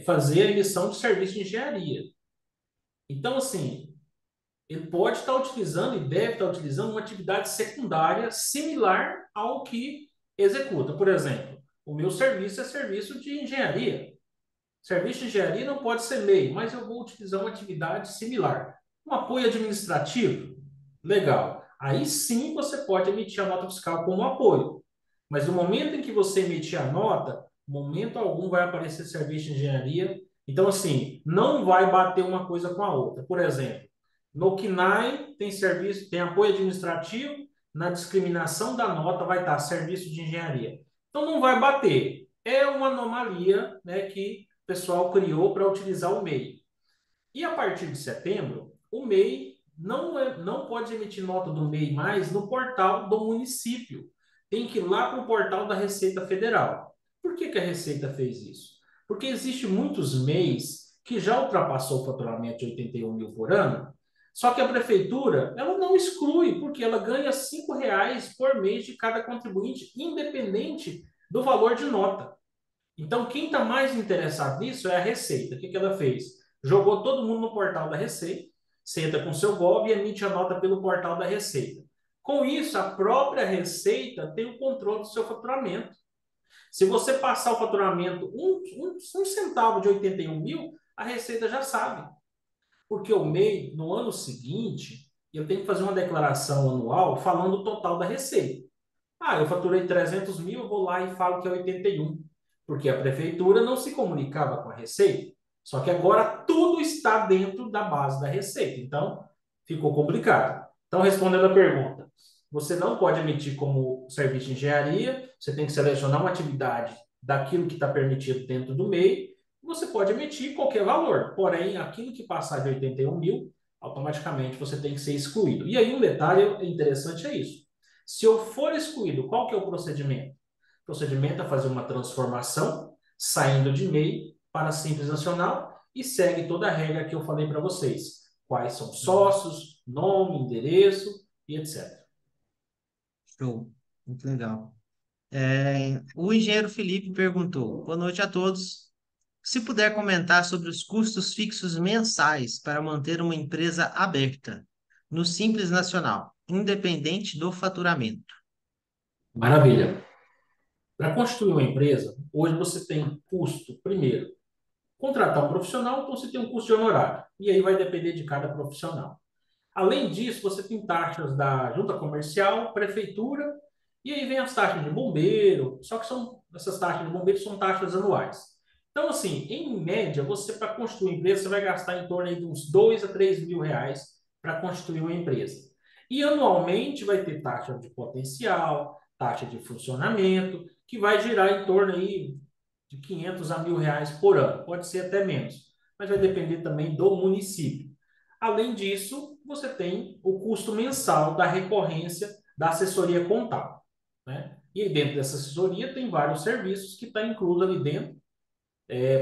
fazer a emissão de serviço de engenharia. Então, assim, ele pode estar utilizando e deve estar utilizando uma atividade secundária similar ao que executa. Por exemplo, o meu serviço é serviço de engenharia. Serviço de engenharia não pode ser MEI, mas eu vou utilizar uma atividade similar. Um apoio administrativo? Legal. Aí sim você pode emitir a nota fiscal como apoio. Mas no momento em que você emitir a nota, momento algum vai aparecer serviço de engenharia. Então, assim, não vai bater uma coisa com a outra. Por exemplo, no CNAE tem serviço, tem apoio administrativo, na discriminação da nota vai estar serviço de engenharia. Então não vai bater. É uma anomalia, né, que o pessoal criou para utilizar o MEI. E a partir de setembro, o MEI não pode emitir nota do MEI mais no portal do município. Tem que ir lá para o portal da Receita Federal. Por que a Receita fez isso? Porque existe muitos MEIs que já ultrapassou o faturamento de 81 mil por ano, só que a prefeitura ela não exclui, porque ela ganha R$ 5 por mês de cada contribuinte, independente do valor de nota. Então, quem está mais interessado nisso é a Receita. O que ela fez? Jogou todo mundo no portal da Receita, você entra com seu GOV e emite a nota pelo portal da Receita. Com isso, a própria Receita tem o controle do seu faturamento. Se você passar o faturamento um centavo de 81 mil, a Receita já sabe. Porque o MEI, no ano seguinte, eu tenho que fazer uma declaração anual falando o total da receita. Ah, eu faturei 300 mil, eu vou lá e falo que é 81, porque a prefeitura não se comunicava com a Receita. Só que agora tudo está dentro da base da Receita, então ficou complicado. Então, respondendo a pergunta, você não pode emitir como serviço de engenharia, você tem que selecionar uma atividade daquilo que está permitido dentro do MEI, você pode emitir qualquer valor, porém, aquilo que passar de 81 mil, automaticamente você tem que ser excluído. E aí um detalhe interessante é isso. Se eu for excluído, qual que é o procedimento? O procedimento é fazer uma transformação, saindo de MEI para Simples Nacional e segue toda a regra que eu falei para vocês. Quais são sócios, nome, endereço e etc. Show, muito legal. O engenheiro Felipe perguntou: boa noite a todos. Se puder comentar sobre os custos fixos mensais para manter uma empresa aberta no Simples Nacional, independente do faturamento. Maravilha. Para constituir uma empresa, hoje você tem custo, primeiro, contratar um profissional, então você tem um custo de honorário. E aí vai depender de cada profissional. Além disso, você tem taxas da junta comercial, prefeitura, e aí vem as taxas de bombeiro, só que essas taxas de bombeiro são taxas anuais. Então, assim, em média, você para constituir uma empresa, você vai gastar em torno aí de uns 2 a 3 mil reais para constituir uma empresa. E anualmente vai ter taxa de potencial, taxa de funcionamento, que vai girar em torno aí de 500 a 1.000 reais por ano. Pode ser até menos, mas vai depender também do município. Além disso, você tem o custo mensal da recorrência da assessoria contábil, né? E dentro dessa assessoria tem vários serviços que está incluso ali dentro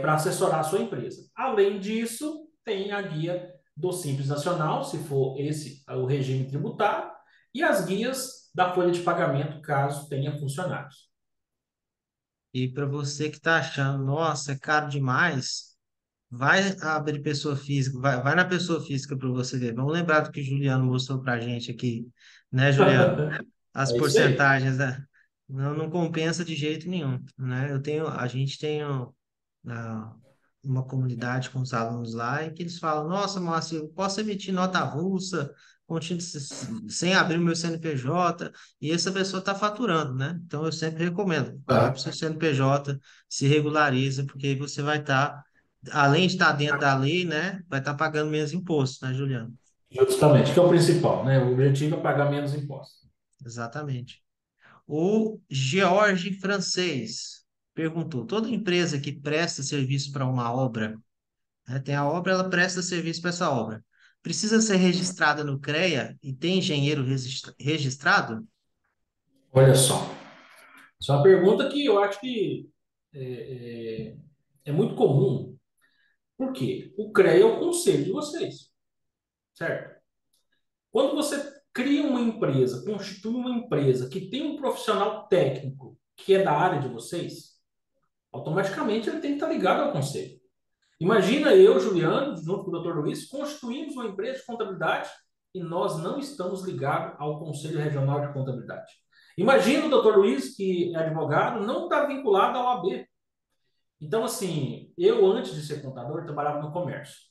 para assessorar a sua empresa. Além disso, tem a guia do Simples Nacional, se for esse o regime tributário, e as guias da folha de pagamento, caso tenha funcionários. E para você que está achando, nossa, é caro demais, vai abrir pessoa física, vai na pessoa física para você ver. Vamos lembrar do que o Juliano mostrou para a gente aqui, né, Juliano? As É isso aí. porcentagens, né? Não compensa de jeito nenhum, né? A gente tem ah, uma comunidade com os alunos lá e que eles falam, nossa, Márcio, eu posso emitir nota avulsa sem abrir o meu CNPJ, e essa pessoa está faturando, né? Então eu sempre recomendo, abre seu CNPJ, se regulariza, porque aí você vai estar, além de estar dentro da lei, né? Vai estar pagando menos imposto, né, Juliano? Justamente, que é o principal, né? O objetivo é pagar menos impostos. Exatamente. O George Francês perguntou: toda empresa que presta serviço para uma obra, né, tem a obra, ela presta serviço para essa obra, precisa ser registrada no CREA e tem engenheiro registrado? Olha só, isso é uma pergunta que eu acho que é, é, é muito comum. Por quê? O CREA é o conselho de vocês, certo? Quando você cria uma empresa, constitui uma empresa que tem um profissional técnico que é da área de vocês, automaticamente ele tem que estar ligado ao conselho. Imagina eu, Juliano, junto com o Dr. Luiz, constituímos uma empresa de contabilidade e nós não estamos ligados ao Conselho Regional de Contabilidade. Imagina o Dr. Luiz, que é advogado, não está vinculado ao AB. Então, assim, eu, antes de ser contador, trabalhava no comércio.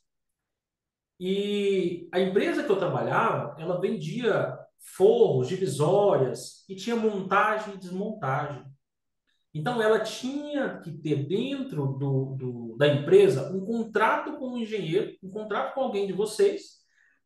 E a empresa que eu trabalhava, ela vendia forros, divisórias, e tinha montagem e desmontagem. Então, ela tinha que ter dentro da empresa um contrato com um engenheiro, um contrato com alguém de vocês,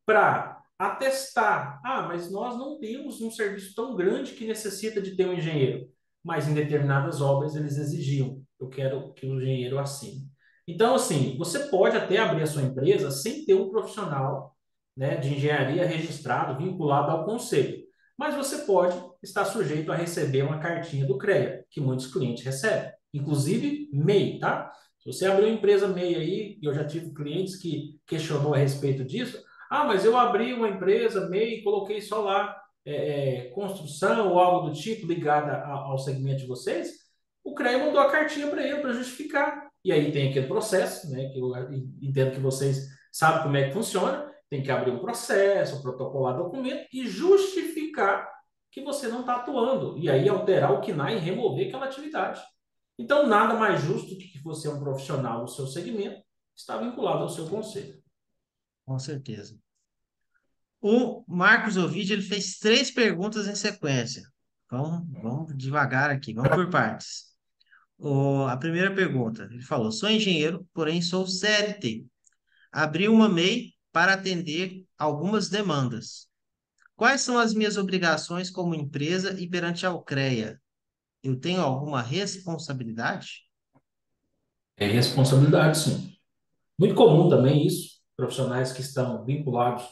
para atestar. Ah, mas nós não temos um serviço tão grande que necessita de ter um engenheiro. Mas em determinadas obras eles exigiam. Eu quero que o engenheiro assine. Então, assim, você pode até abrir a sua empresa sem ter um profissional, né, de engenharia registrado, vinculado ao conselho. Mas você pode estar sujeito a receber uma cartinha do CREA, que muitos clientes recebem, inclusive MEI, tá? Se você abrir uma empresa MEI aí, e eu já tive clientes que questionou a respeito disso, ah, mas eu abri uma empresa MEI e coloquei só lá construção ou algo do tipo ligada ao segmento de vocês, o CREA mandou a cartinha para ele para justificar. E aí tem aquele processo, né, que eu entendo que vocês sabem como é que funciona, tem que abrir um processo, protocolar documento e justificar que você não está atuando. E aí alterar o KNAI e remover aquela atividade. Então, nada mais justo do que você é um profissional do seu segmento, está vinculado ao seu conselho. Com certeza. O Marcos Ovidio, ele fez três perguntas em sequência. Vamos devagar aqui, vamos por partes. A primeira pergunta, ele falou: sou engenheiro, porém sou CLT. Abri uma MEI para atender algumas demandas. Quais são as minhas obrigações como empresa e perante a Alcreia? Eu tenho alguma responsabilidade? É responsabilidade, sim. Muito comum também isso, profissionais que estão vinculados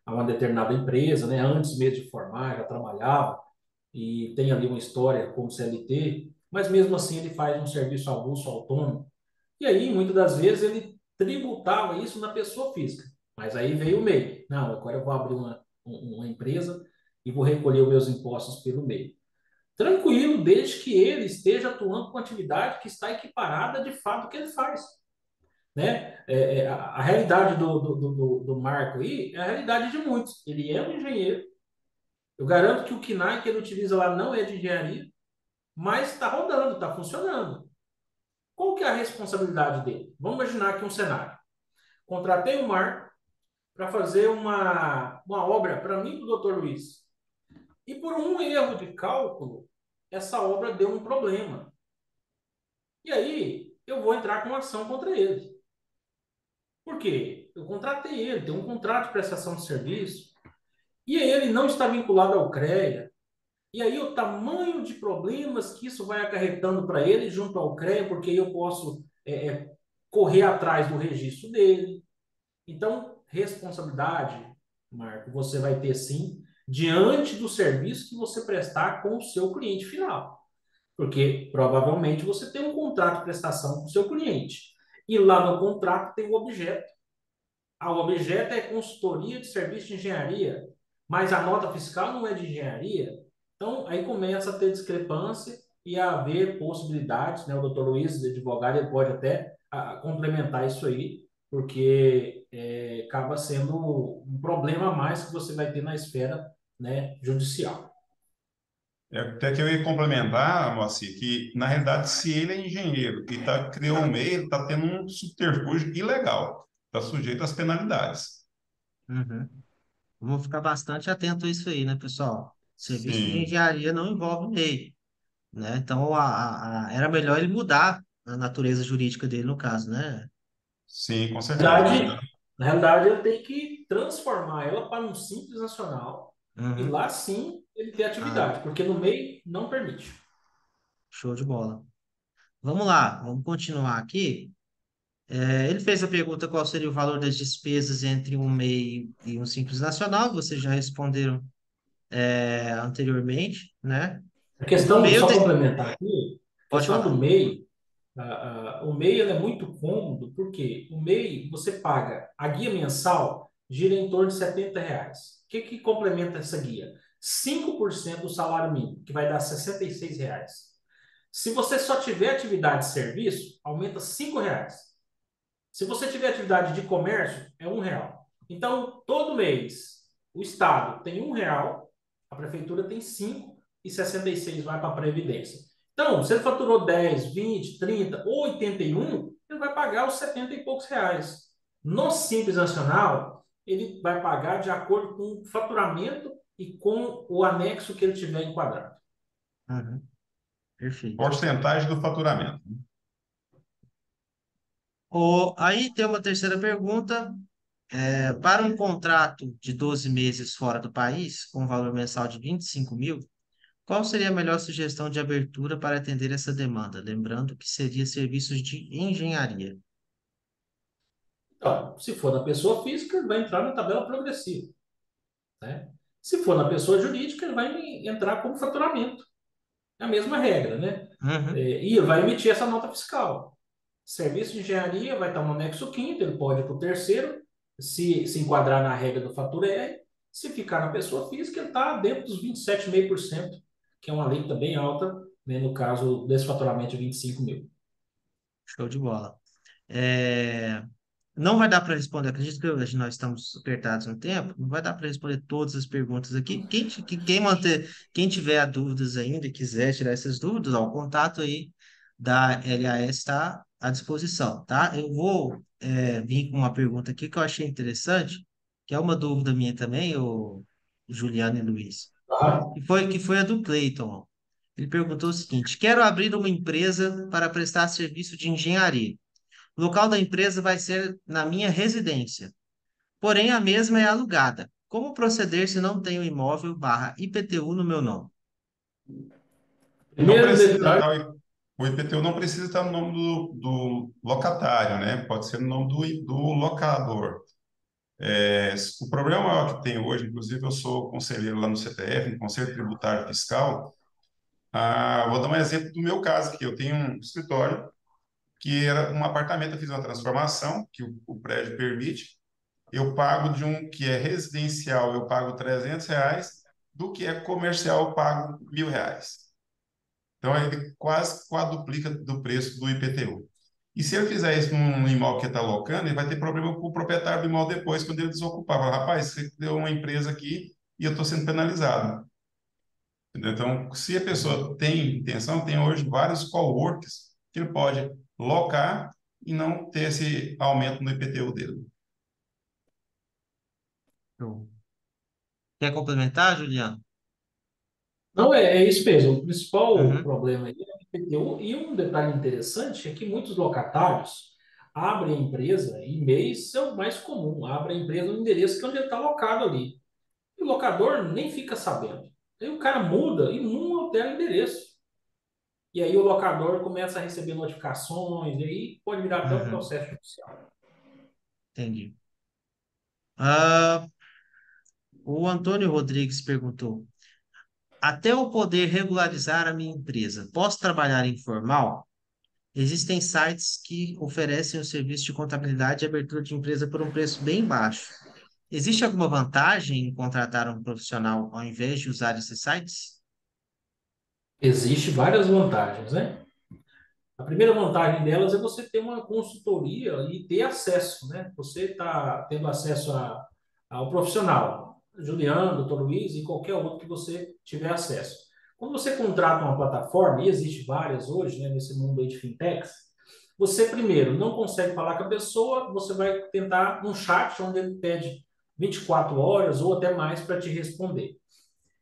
a uma determinada empresa, né? Antes mesmo de formar, já trabalhava e tem ali uma história como CLT, mas mesmo assim ele faz um serviço avulso autônomo. E aí, muitas das vezes, ele tributava isso na pessoa física. Mas aí veio o MEI. Não, agora eu vou abrir uma empresa e vou recolher os meus impostos pelo MEI. Tranquilo, desde que ele esteja atuando com atividade que está equiparada de fato ao que ele faz. Né? A realidade do Marco aí é a realidade de muitos. Ele é um engenheiro. Eu garanto que o KNAI que ele utiliza lá não é de engenharia, mas está rodando, está funcionando. Qual que é a responsabilidade dele? Vamos imaginar aqui um cenário. Contratei o Marco para fazer uma obra para mim e para o Dr. Luiz. E por um erro de cálculo, essa obra deu um problema. E aí, eu vou entrar com uma ação contra ele. Por quê? Eu contratei ele, tem um contrato de prestação de serviço, e ele não está vinculado ao CREA. E aí, o tamanho de problemas que isso vai acarretando para ele junto ao CREA, porque eu posso correr atrás do registro dele. Então, responsabilidade, Marco, você vai ter sim, diante do serviço que você prestar com o seu cliente final. Porque provavelmente você tem um contrato de prestação com o seu cliente. E lá no contrato tem o objeto. O objeto é consultoria de serviço de engenharia, mas a nota fiscal não é de engenharia. Então, aí começa a ter discrepância e a haver possibilidades, né? O doutor Luiz, advogado, ele pode até complementar isso aí, porque acaba sendo um problema a mais que você vai ter na esfera, né, judicial. Até que eu ia complementar, Moacir, que na realidade, se ele é engenheiro e criou um MEI, ele está tendo um subterfúgio ilegal, está sujeito às penalidades. Uhum. Vamos ficar bastante atento a isso aí, né, pessoal? Serviço de Sim, engenharia não envolve MEI, né? Então, era melhor ele mudar a natureza jurídica dele, no caso, né? sim, com Na certeza. realidade, na realidade, ele tem que transformar ela para um simples nacional, E Uhum. lá sim ele tem Ah, atividade, porque no MEI não permite. show de bola. Vamos lá, vamos continuar aqui. Ele fez a pergunta qual seria o valor das despesas entre um MEI e um Simples Nacional. Vocês já responderam, anteriormente, né? A Do questão, MEI, só complementar aqui, a pode questão do falar. MEI, o MEI ele é muito cômodo, porque o MEI você paga, a guia mensal gira em torno de R$ 70. O que, que complementa essa guia? 5% do salário mínimo, que vai dar R$ 66. Se você só tiver atividade de serviço, aumenta R$ 5. Se você tiver atividade de comércio, é R$ 1. Então, todo mês, o Estado tem R$ 1, a Prefeitura tem 5 e 66 vai para a Previdência. Então, se ele faturou 10, 20, 30 ou 81, ele vai pagar os 70 e poucos reais. No Simples Nacional, ele vai pagar de acordo com o faturamento e com o anexo que ele tiver enquadrado. Uhum, perfeito. Porcentagem do faturamento. Aí tem uma terceira pergunta. Para um contrato de 12 meses fora do país, com um valor mensal de 25 mil, qual seria a melhor sugestão de abertura para atender essa demanda? Lembrando que seria serviços de engenharia. Então, se for na pessoa física, ele vai entrar na tabela progressiva, né? Se for na pessoa jurídica, ele vai entrar como faturamento. É a mesma regra, né? Uhum, E ele vai emitir essa nota fiscal. Serviço de engenharia vai estar no anexo quinto, ele pode ir para o terceiro, se enquadrar na regra do fatura R. Se ficar na pessoa física, ele está dentro dos 27,5%, que é uma alíquota bem alta, né, no caso desse faturamento de 25 mil. show de bola. É, Não vai dar para responder, acredito que hoje nós estamos apertados no tempo, não vai dar para responder todas as perguntas aqui. Quem tiver dúvidas ainda e quiser tirar essas dúvidas, ó, o contato aí da LAS está à disposição, tá? Eu vou vir com uma pergunta aqui que eu achei interessante, que é uma dúvida minha também, o Juliano e Luiz, Tá? que foi a do Cleiton. Ele perguntou o seguinte: quero abrir uma empresa para prestar serviço de engenharia. O local da empresa vai ser na minha residência, porém a mesma é alugada. Como proceder se não tenho imóvel barra IPTU no meu nome? Não Primeiro precisa detalhe, estar, o IPTU não precisa estar no nome do locatário, né? Pode ser no nome do locador. O problema maior que tem hoje, inclusive eu sou conselheiro lá no CTF, no Conselho Tributário Fiscal. Vou dar um exemplo do meu caso aqui. Eu tenho um escritório que era um apartamento, eu fiz uma transformação que o prédio permite. Eu pago de um que é residencial, eu pago R$ 300, do que é comercial, eu pago R$ 1.000. Então, ele quase quadruplica do preço do IPTU. E se ele fizer isso num imóvel que está alocando, ele vai ter problema com o proprietário do imóvel depois, quando ele desocupar. Fala, rapaz, você deu uma empresa aqui e eu estou sendo penalizado. Entendeu? Então, se a pessoa tem intenção, tem hoje vários coworks que ele pode locar e não ter esse aumento no IPTU dele. Show. Quer complementar, Juliano? não é isso mesmo. O principal Uhum, problema aí é o IPTU. E um detalhe interessante é que muitos locatários abrem a empresa, e MEIs é o mais comum, abrem a empresa no endereço que é onde ele está alocado ali. E o locador nem fica sabendo. Aí o cara muda e não altera o endereço. E aí o locador começa a receber notificações, e aí pode virar até um uhum, processo judicial. entendi. Ah, o Antônio Rodrigues perguntou: até eu poder regularizar a minha empresa, posso trabalhar informal? Existem sites que oferecem o serviço de contabilidade e abertura de empresa por um preço bem baixo. Existe alguma vantagem em contratar um profissional ao invés de usar esses sites? Existe várias vantagens, né? A primeira vantagem delas é você ter uma consultoria e ter acesso, né? Você está tendo acesso ao profissional, Juliano, doutor Luiz e qualquer outro que você tiver acesso. Quando você contrata uma plataforma, e existe várias hoje, né, nesse mundo aí de fintechs, você primeiro não consegue falar com a pessoa, você vai tentar um chat onde ele pede 24 horas ou até mais para te responder.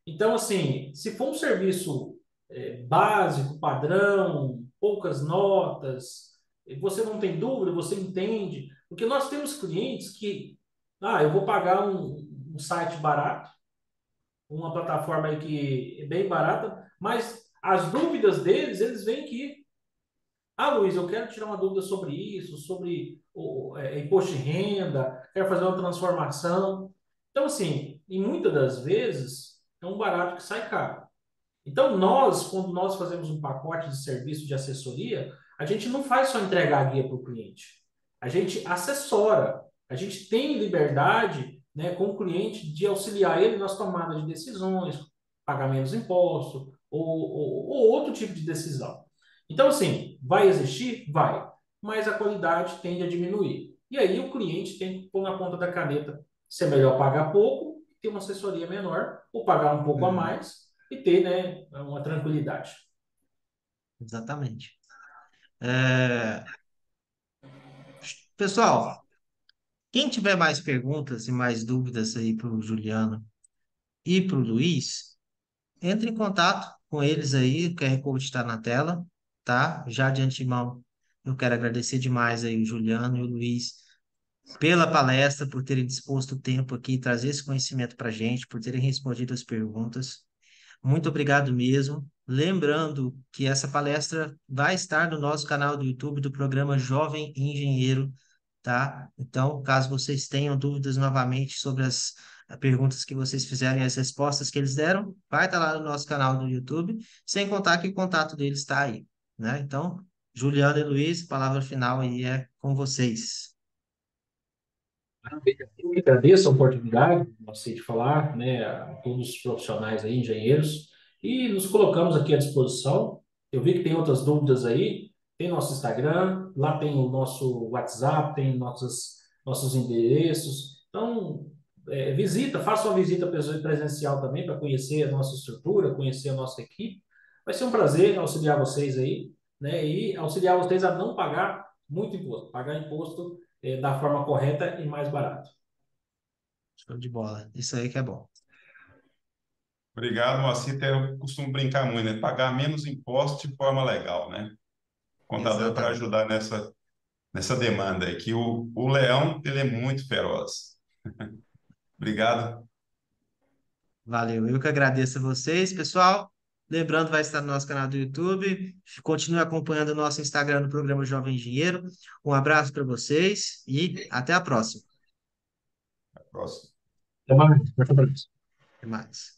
Então, assim, se for um serviço básico, padrão, poucas notas, você não tem dúvida, você entende, porque nós temos clientes que, eu vou pagar um site barato, uma plataforma aí que é bem barata, mas as dúvidas deles, eles veem que, Luiz, eu quero tirar uma dúvida sobre isso, sobre imposto de renda, quero fazer uma transformação. Então, assim, e muitas das vezes é um barato que sai caro. Então, quando nós fazemos um pacote de serviço de assessoria, a gente não faz só entregar a guia para o cliente. A gente assessora, a gente tem liberdade, né, com o cliente de auxiliar ele nas tomadas de decisões, pagar menos imposto ou outro tipo de decisão. Então, assim, vai existir? Vai, mas a qualidade tende a diminuir. E aí o cliente tem que pôr na ponta da caneta se é melhor pagar pouco, ter uma assessoria menor, ou pagar um pouco a Uhum, mais e ter, né, uma tranquilidade. exatamente. É, pessoal, quem tiver mais perguntas e mais dúvidas aí para o Juliano e para o Luiz, entre em contato com eles aí, o QR Code está na tela, tá? Já de antemão, eu quero agradecer demais aí o Juliano e o Luiz pela palestra, por terem disposto o tempo aqui, trazer esse conhecimento para a gente, por terem respondido as perguntas. Muito obrigado mesmo. Lembrando que essa palestra vai estar no nosso canal do YouTube do programa Jovem Engenheiro, tá? Então, caso vocês tenham dúvidas novamente sobre as perguntas que vocês fizeram e as respostas que eles deram, vai estar lá no nosso canal do YouTube, sem contar que o contato deles está aí, né? Então, Juliana e Luiz, palavra final aí é com vocês. Eu que agradeço a oportunidade, você de falar, né, a todos os profissionais aí, engenheiros, e nos colocamos aqui à disposição. Eu vi que tem outras dúvidas aí, tem nosso Instagram, lá tem o nosso WhatsApp, tem nossos endereços. Então, faça uma visita presencial também para conhecer a nossa estrutura, conhecer a nossa equipe. Vai ser um prazer auxiliar vocês aí, né, e auxiliar vocês a não pagar muito imposto, pagar imposto da forma correta e mais barato. Show de bola. Isso aí que é bom. Obrigado, Moacir. Eu costumo brincar muito, né? Pagar menos imposto de forma legal, né? Contador para Exatamente. ajudar nessa demanda aí, que o leão, ele é muito feroz. Obrigado. Valeu. Eu que agradeço a vocês, pessoal. Lembrando, vai estar no nosso canal do YouTube. Continue acompanhando o nosso Instagram no programa Jovem Engenheiro. Um abraço para vocês e até a próxima. Até a próxima. Até mais. Até mais. Até mais.